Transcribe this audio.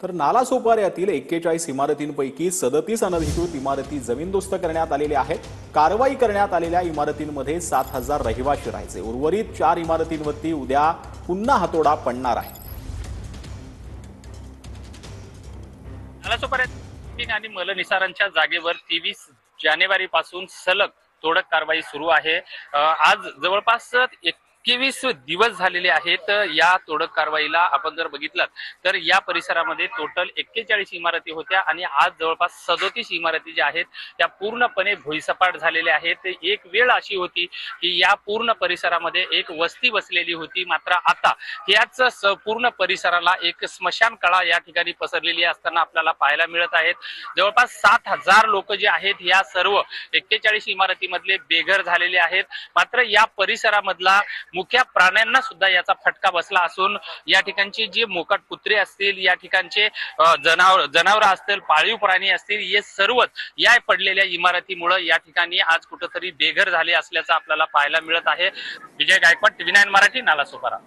तर नालासोपाऱ्यातील 41 इमारतींपैकी 37 अनधिकृत इमारती जमीनदोस्त करण्यात आलेल्या आहेत। कारवाई करण्यात आलेल्या इमारतींमध्ये 7,000 रहिवासी राहायचे। उर्वरित 4 इमारतींवरती उद्या पुन्हा हातोडा पडणार आहे। नालासोपाऱ्यातील आणि मलनिसारांच्या जागेवर 23 जानेवारी पासून सलग तोडक कारवाई सुरू आहे। आज जवळपास 21 दिवस झालेले आहेत या तोडक कारवाईला। आपण जर बघितलं तर या परिसरामध्ये टोटल 41 इमारती होत्या आणि आज जवळपास 37 इमारती ज्या आहेत त्या पूर्णपणे भुईसपाट झालेल्या आहेत। एक वेळ अशी होती की या पूर्ण परिसरामध्ये एक वस्ती बसलेली होती, मात्र आता याच पूर्ण परिसराला एक स्मशान कळा या ठिकाणी पसरलेली असताना आपल्याला पाहायला मिळत आहेत। जवळपास 7,000 लोक जे आहेत या सर्व 41 इमारतीमधले बेघर झालेले आहेत। मात्र या परिसरामधला मुख्य प्राण्यांना सुद्धा याचा फटका बसला असून या ठिकाणचे जे मोकाट कुत्रे असतील, या ठिकाणचे जनावर असतील, पाळीव प्राणी असतील, हे सर्वच या पडलेल्या इमारतीमुळे या ठिकाणी आज कुठेतरी बेघर झाले असल्याचं आपल्याला पाहायला मिळत आहे। विजय गायकवाड, TV9 मराठी, नालासोपारा।